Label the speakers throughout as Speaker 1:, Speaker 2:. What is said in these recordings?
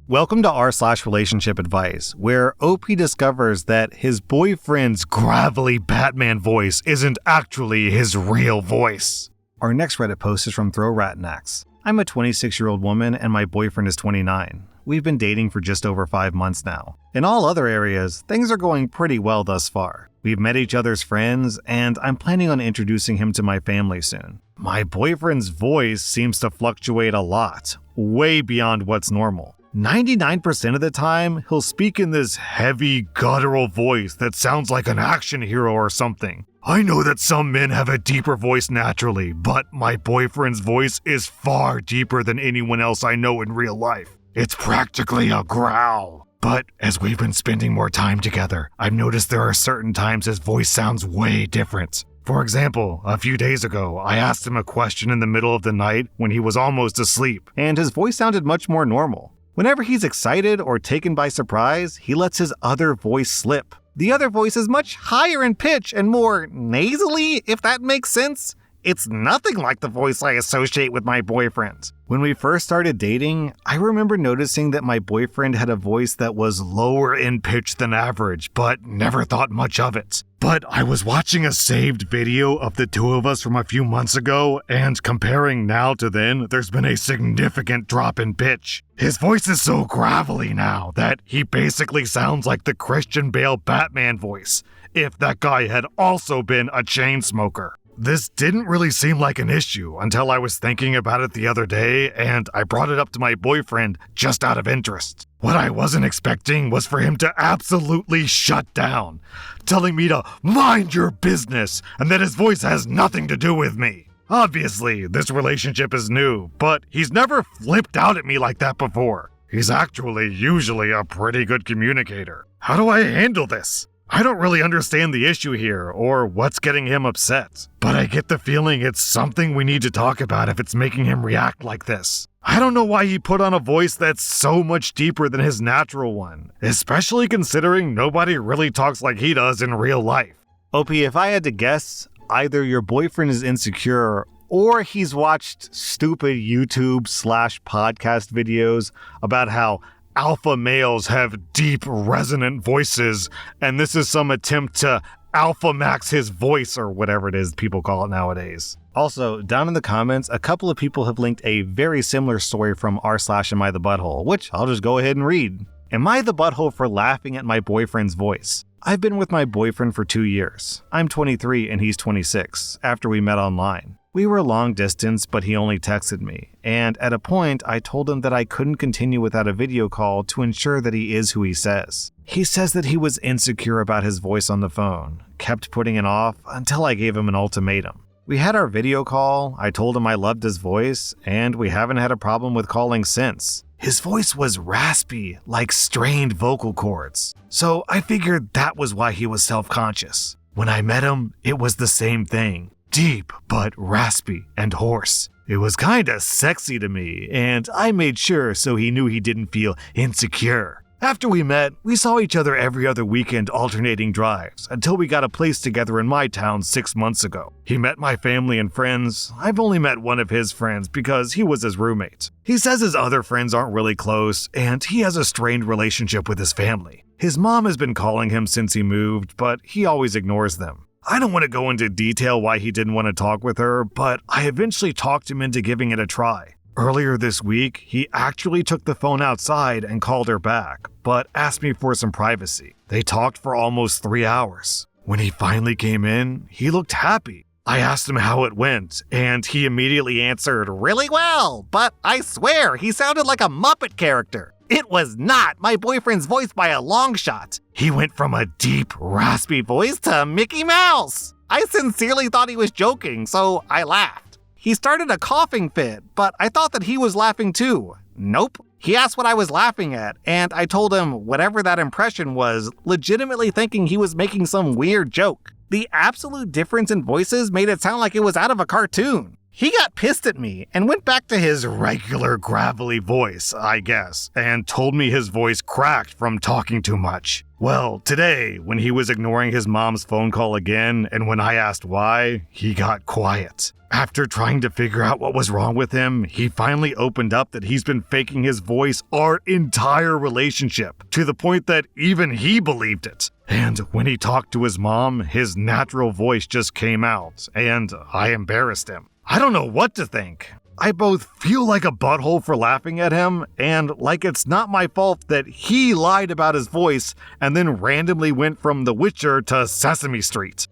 Speaker 1: Welcome to rSlash Relationship Advice, where OP discovers that his boyfriend's gravelly Batman voice isn't actually his real voice. Our next Reddit post is from ThrowRatnax. I'm a 26-year-old woman and my boyfriend is 29. We've been dating for just over 5 months now. In all other areas, things are going pretty well thus far. We've met each other's friends, and I'm planning on introducing him to my family soon. My boyfriend's voice seems to fluctuate a lot, way beyond what's normal. 99% of the time, he'll speak in this heavy, guttural voice that sounds like an action hero or something. I know that some men have a deeper voice naturally, but my boyfriend's voice is far deeper than anyone else I know in real life. It's practically a growl. But as we've been spending more time together, I've noticed there are certain times his voice sounds way different. For example, a few days ago, I asked him a question in the middle of the night when he was almost asleep, and his voice sounded much more normal. Whenever he's excited or taken by surprise, he lets his other voice slip. The other voice is much higher in pitch and more nasally, if that makes sense. It's nothing like the voice I associate with my boyfriend. When we first started dating, I remember noticing that my boyfriend had a voice that was lower in pitch than average, but never thought much of it. But I was watching a saved video of the two of us from a few months ago, and comparing now to then, there's been a significant drop in pitch. His voice is so gravelly now that he basically sounds like the Christian Bale Batman voice, if that guy had also been a chain smoker. This didn't really seem like an issue until I was thinking about it the other day, and I brought it up to my boyfriend just out of interest. What I wasn't expecting was for him to absolutely shut down, telling me to mind your business and that his voice has nothing to do with me. Obviously, this relationship is new, but he's never flipped out at me like that before. He's actually usually a pretty good communicator. How do I handle this? I don't really understand the issue here or what's getting him upset, but I get the feeling it's something we need to talk about if it's making him react like this. I don't know why he put on a voice that's so much deeper than his natural one, especially considering nobody really talks like he does in real life. OP, if I had to guess, either your boyfriend is insecure or he's watched stupid YouTube/podcast videos about how alpha males have deep, resonant voices, and this is some attempt to alpha max his voice or whatever it is people call it nowadays. Also, down in the comments, a couple of people have linked a very similar story from rSlash Am I the Butthole, which I'll just go ahead and read. Am I the butthole for laughing at my boyfriend's voice? I've been with my boyfriend for 2 years. I'm 23 and he's 26, after we met online. We were long distance, but he only texted me, and at a point I told him that I couldn't continue without a video call to ensure that he is who he says. He says that he was insecure about his voice on the phone, kept putting it off until I gave him an ultimatum. We had our video call, I told him I loved his voice, and we haven't had a problem with calling since. His voice was raspy, like strained vocal cords, so I figured that was why he was self-conscious. When I met him, it was the same thing. Deep, but raspy and hoarse. It was kinda sexy to me, and I made sure so he knew he didn't feel insecure. After we met, we saw each other every other weekend alternating drives, until we got a place together in my town 6 months ago. He met my family and friends. I've only met one of his friends because he was his roommate. He says his other friends aren't really close, and he has a strained relationship with his family. His mom has been calling him since he moved, but he always ignores them. I don't want to go into detail why he didn't want to talk with her, but I eventually talked him into giving it a try. Earlier this week, he actually took the phone outside and called her back, but asked me for some privacy. They talked for almost 3 hours. When he finally came in, he looked happy. I asked him how it went, and he immediately answered, "Really well, but I swear he sounded like a Muppet character." It was not my boyfriend's voice by a long shot. He went from a deep, raspy voice to Mickey Mouse. I sincerely thought he was joking, so I laughed. He started a coughing fit, but I thought that he was laughing too. Nope. He asked what I was laughing at, and I told him whatever that impression was, legitimately thinking he was making some weird joke. The absolute difference in voices made it sound like it was out of a cartoon. He got pissed at me and went back to his regular gravelly voice, I guess, and told me his voice cracked from talking too much. Well, today, when he was ignoring his mom's phone call again, and when I asked why, he got quiet. After trying to figure out what was wrong with him, he finally opened up that he's been faking his voice our entire relationship, to the point that even he believed it. And when he talked to his mom, his natural voice just came out, and I embarrassed him. I don't know what to think. I both feel like a butthole for laughing at him, and like it's not my fault that he lied about his voice and then randomly went from The Witcher to Sesame Street.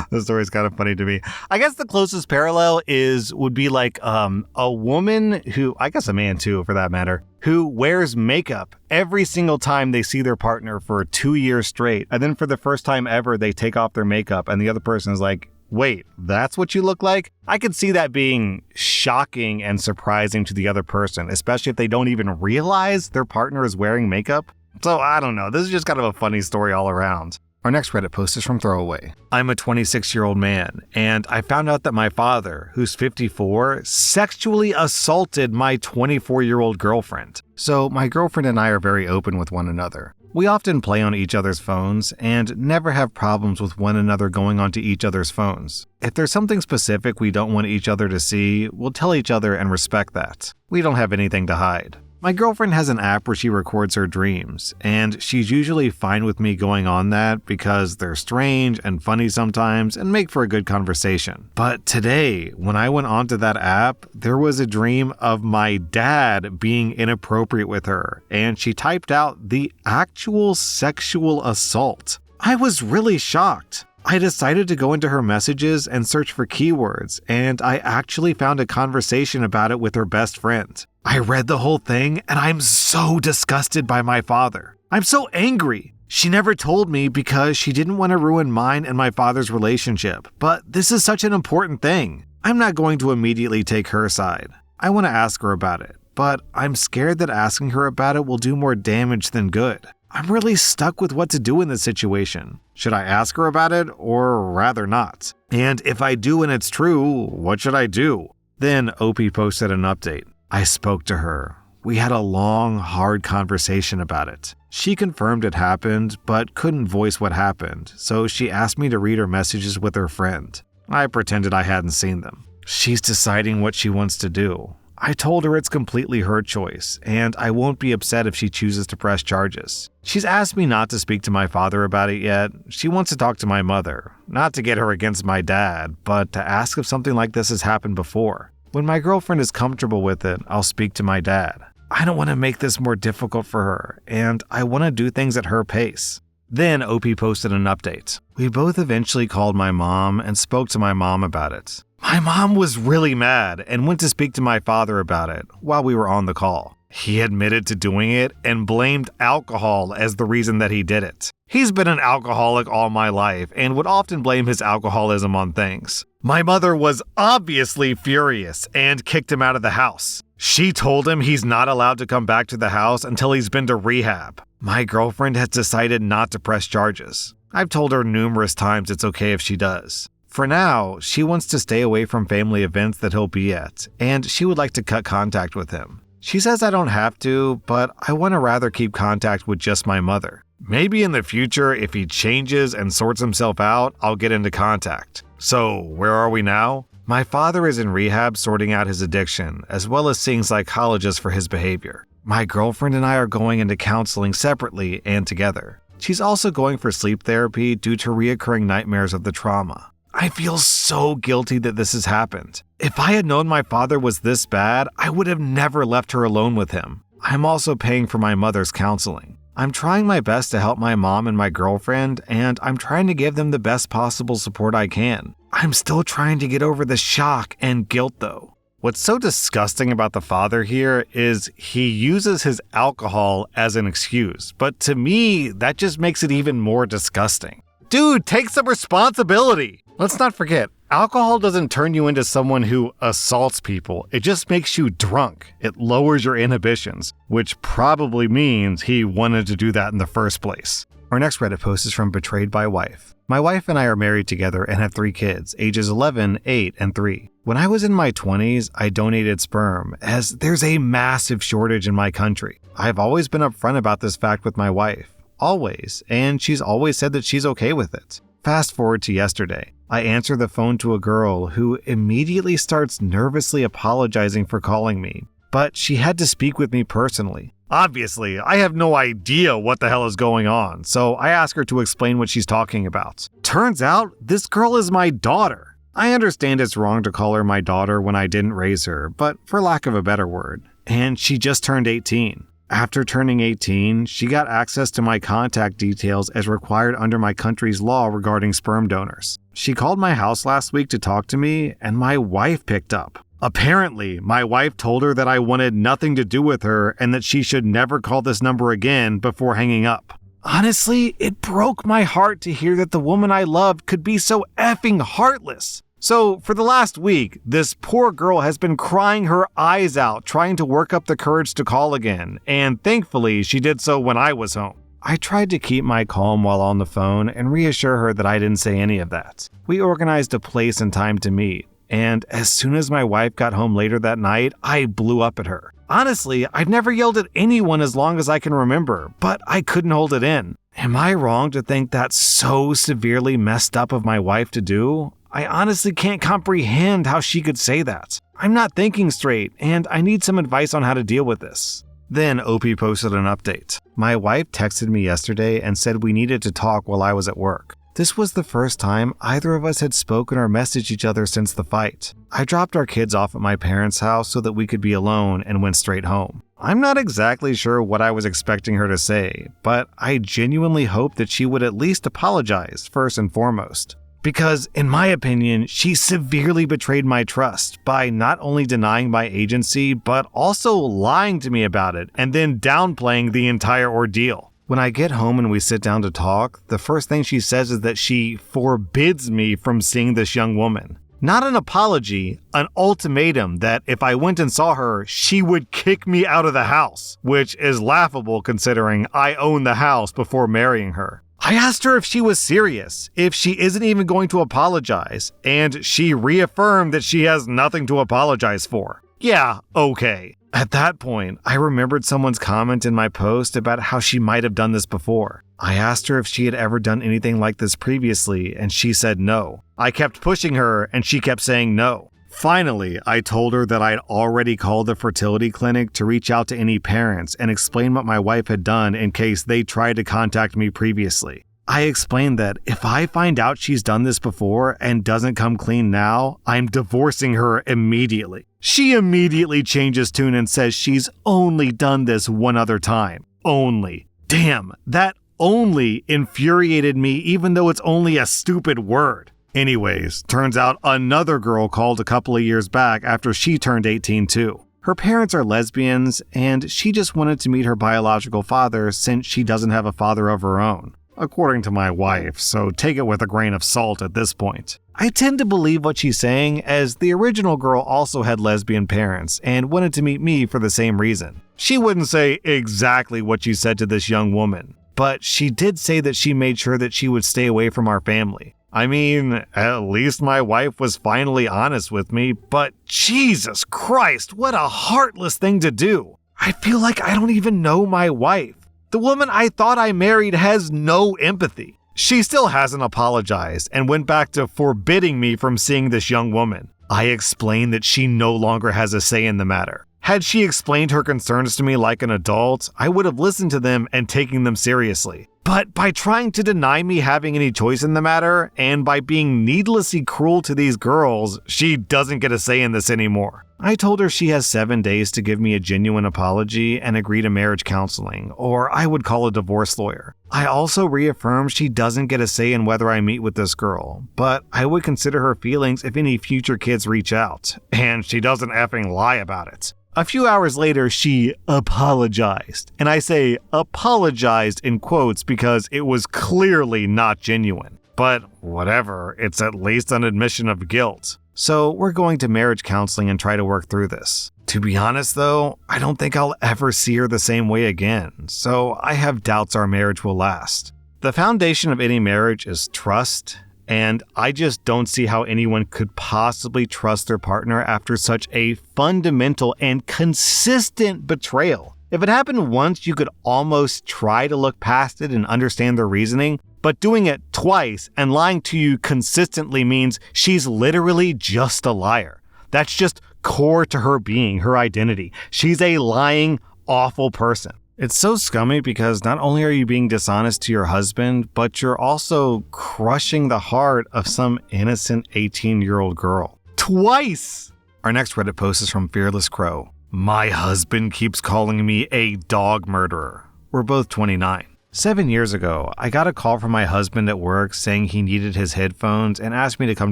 Speaker 1: This story's kind of funny to me. I guess the closest parallel would be like a woman who, I guess a man too for that matter, who wears makeup every single time they see their partner for 2 years straight. And then for the first time ever, they take off their makeup and the other person is like, wait, that's what you look like? I could see that being shocking and surprising to the other person, especially if they don't even realize their partner is wearing makeup. So I don't know, this is just kind of a funny story all around. Our next Reddit post is from Throwaway. I'm a 26-year-old man, and I found out that my father, who's 54, sexually assaulted my 24-year-old girlfriend. So my girlfriend and I are very open with one another. We often play on each other's phones and never have problems with one another going onto each other's phones. If there's something specific we don't want each other to see, we'll tell each other and respect that. We don't have anything to hide. My girlfriend has an app where she records her dreams, and she's usually fine with me going on that because they're strange and funny sometimes and make for a good conversation. But today, when I went onto that app, there was a dream of my dad being inappropriate with her, and she typed out the actual sexual assault. I was really shocked. I decided to go into her messages and search for keywords, and I actually found a conversation about it with her best friend. I read the whole thing, and I'm so disgusted by my father. I'm so angry. She never told me because she didn't want to ruin mine and my father's relationship, but this is such an important thing. I'm not going to immediately take her side. I want to ask her about it, but I'm scared that asking her about it will do more damage than good. I'm really stuck with what to do in this situation. Should I ask her about it, or rather not? And if I do and it's true, what should I do? Then OP posted an update. I spoke to her. We had a long, hard conversation about it. She confirmed it happened, but couldn't voice what happened, so she asked me to read her messages with her friend. I pretended I hadn't seen them. She's deciding what she wants to do. I told her it's completely her choice, and I won't be upset if she chooses to press charges. She's asked me not to speak to my father about it yet. She wants to talk to my mother, not to get her against my dad, but to ask if something like this has happened before. When my girlfriend is comfortable with it, I'll speak to my dad. I don't want to make this more difficult for her, and I want to do things at her pace. Then OP posted an update. We both eventually called my mom and spoke to my mom about it. My mom was really mad and went to speak to my father about it while we were on the call. He admitted to doing it and blamed alcohol as the reason that he did it. He's been an alcoholic all my life and would often blame his alcoholism on things. My mother was obviously furious and kicked him out of the house. She told him he's not allowed to come back to the house until he's been to rehab. My girlfriend has decided not to press charges. I've told her numerous times it's okay if she does. For now, she wants to stay away from family events that he'll be at, and she would like to cut contact with him. She says I don't have to, but I want to rather keep contact with just my mother. Maybe in the future, if he changes and sorts himself out, I'll get into contact. So, where are we now? My father is in rehab sorting out his addiction, as well as seeing psychologists for his behavior. My girlfriend and I are going into counseling separately and together. She's also going for sleep therapy due to reoccurring nightmares of the trauma. I feel so guilty that this has happened. If I had known my father was this bad, I would have never left her alone with him. I'm also paying for my mother's counseling. I'm trying my best to help my mom and my girlfriend, and I'm trying to give them the best possible support I can. I'm still trying to get over the shock and guilt though. What's so disgusting about the father here is he uses his alcohol as an excuse, but to me, that just makes it even more disgusting. Dude, take some responsibility! Let's not forget, alcohol doesn't turn you into someone who assaults people. It just makes you drunk. It lowers your inhibitions, which probably means he wanted to do that in the first place. Our next Reddit post is from Betrayed by Wife. My wife and I are married together and have 3 kids, ages 11, 8, and 3. When I was in my 20s, I donated sperm, as there's a massive shortage in my country. I've always been upfront about this fact with my wife. Always. And she's always said that she's okay with it. Fast forward to yesterday. I answer the phone to a girl who immediately starts nervously apologizing for calling me, but she had to speak with me personally. Obviously, I have no idea what the hell is going on, so I ask her to explain what she's talking about. Turns out, this girl is my daughter. I understand it's wrong to call her my daughter when I didn't raise her, but for lack of a better word. And she just turned 18. After turning 18, she got access to my contact details as required under my country's law regarding sperm donors. She called my house last week to talk to me, and my wife picked up. Apparently, my wife told her that I wanted nothing to do with her and that she should never call this number again before hanging up. Honestly, it broke my heart to hear that the woman I loved could be so effing heartless. So, for the last week, this poor girl has been crying her eyes out trying to work up the courage to call again, and thankfully she did so when I was home. I tried to keep my calm while on the phone and reassure her that I didn't say any of that. We organized a place and time to meet. And as soon as my wife got home later that night, I blew up at her. Honestly, I've never yelled at anyone as long as I can remember, but I couldn't hold it in. Am I wrong to think that's so severely messed up of my wife to do? I honestly can't comprehend how she could say that. I'm not thinking straight, and I need some advice on how to deal with this. Then OP posted an update. My wife texted me yesterday and said we needed to talk while I was at work. This was the first time either of us had spoken or messaged each other since the fight. I dropped our kids off at my parents' house so that we could be alone and went straight home. I'm not exactly sure what I was expecting her to say, but I genuinely hoped that she would at least apologize first and foremost. Because, in my opinion, she severely betrayed my trust by not only denying my agency, but also lying to me about it and then downplaying the entire ordeal. When I get home and we sit down to talk, the first thing she says is that she forbids me from seeing this young woman. Not an apology, an ultimatum that if I went and saw her, she would kick me out of the house, which is laughable considering I owned the house before marrying her. I asked her if she was serious, if she isn't even going to apologize, and she reaffirmed that she has nothing to apologize for. Yeah, okay. At that point, I remembered someone's comment in my post about how she might have done this before. I asked her if she had ever done anything like this previously, and she said no. I kept pushing her, and she kept saying no. Finally, I told her that I had already called the fertility clinic to reach out to any parents and explain what my wife had done in case they tried to contact me previously. I explained that if I find out she's done this before and doesn't come clean now, I'm divorcing her immediately. She immediately changes tune and says she's only done this one other time. Only. Damn, that only infuriated me even though it's only a stupid word. Anyways, turns out another girl called a couple of years back after she turned 18 too. Her parents are lesbians, and she just wanted to meet her biological father since she doesn't have a father of her own. According to my wife, so take it with a grain of salt at this point. I tend to believe what she's saying, as the original girl also had lesbian parents and wanted to meet me for the same reason. She wouldn't say exactly what she said to this young woman, but she did say that she made sure that she would stay away from our family. I mean, at least my wife was finally honest with me, but Jesus Christ, what a heartless thing to do. I feel like I don't even know my wife. The woman I thought I married has no empathy. She still hasn't apologized and went back to forbidding me from seeing this young woman. I explained that she no longer has a say in the matter. Had she explained her concerns to me like an adult, I would have listened to them and taken them seriously. But by trying to deny me having any choice in the matter, and by being needlessly cruel to these girls, she doesn't get a say in this anymore. I told her she has 7 days to give me a genuine apology and agree to marriage counseling, or I would call a divorce lawyer. I also reaffirmed she doesn't get a say in whether I meet with this girl, but I would consider her feelings if any future kids reach out, and she doesn't effing lie about it. A few hours later, she apologized, and I say apologized in quotes because it was clearly not genuine. But whatever, it's at least an admission of guilt. So we're going to marriage counseling and try to work through this. To be honest though, I don't think I'll ever see her the same way again, so I have doubts our marriage will last. The foundation of any marriage is trust, and I just don't see how anyone could possibly trust their partner after such a fundamental and consistent betrayal. If it happened once, you could almost try to look past it and understand their reasoning, but doing it twice and lying to you consistently means she's literally just a liar. That's just core to her being, her identity. She's a lying, awful person. It's so scummy because not only are you being dishonest to your husband, but you're also crushing the heart of some innocent 18-year-old girl. Twice! Our next Reddit post is from Fearless Crow. My husband keeps calling me a dog murderer. We're both 29. 7 years ago, I got a call from my husband at work saying he needed his headphones and asked me to come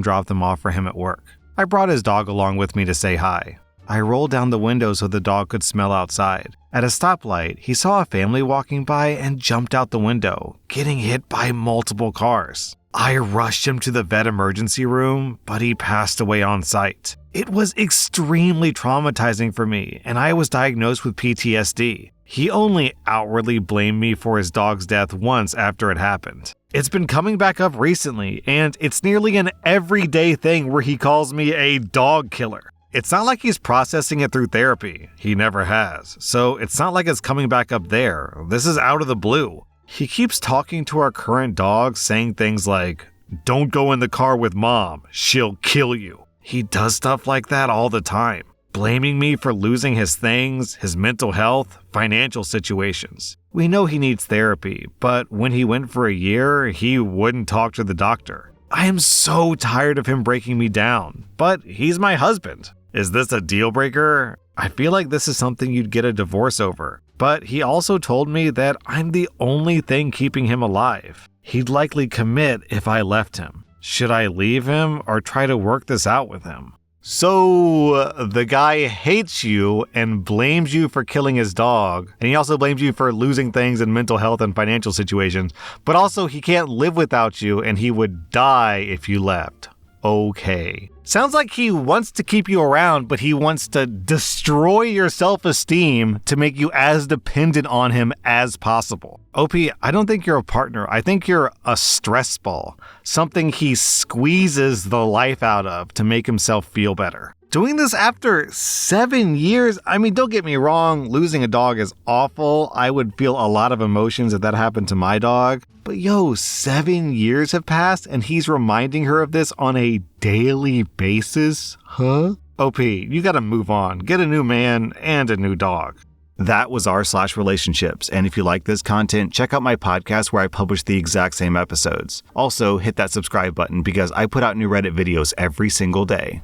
Speaker 1: drop them off for him at work. I brought his dog along with me to say hi. I rolled down the window so the dog could smell outside. At a stoplight, he saw a family walking by and jumped out the window, getting hit by multiple cars. I rushed him to the vet emergency room, but he passed away on site. It was extremely traumatizing for me, and I was diagnosed with PTSD. He only outwardly blamed me for his dog's death once after it happened. It's been coming back up recently, and it's nearly an everyday thing where he calls me a dog killer. It's not like he's processing it through therapy. He never has. So it's not like it's coming back up there. This is out of the blue. He keeps talking to our current dog, saying things like, "Don't go in the car with mom. She'll kill you." He does stuff like that all the time, blaming me for losing his things, his mental health, financial situations. We know he needs therapy, but when he went for a year, he wouldn't talk to the doctor. I am so tired of him breaking me down, but he's my husband. Is this a deal breaker? I feel like this is something you'd get a divorce over. But he also told me that I'm the only thing keeping him alive. He'd likely commit if I left him. Should I leave him or try to work this out with him? So the guy hates you and blames you for killing his dog, and he also blames you for losing things in mental health and financial situations, but also he can't live without you and he would die if you left. Okay. Sounds like he wants to keep you around, but he wants to destroy your self-esteem to make you as dependent on him as possible. OP, I don't think you're a partner. I think you're a stress ball. Something he squeezes the life out of to make himself feel better. Doing this after 7 years, I mean, don't get me wrong, losing a dog is awful. I would feel a lot of emotions if that happened to my dog. But 7 years have passed and he's reminding her of this on a daily basis? Huh? OP, you gotta move on. Get a new man and a new dog. That was rSlash-relationships, and if you like this content, check out my podcast where I publish the exact same episodes. Also, hit that subscribe button because I put out new Reddit videos every single day.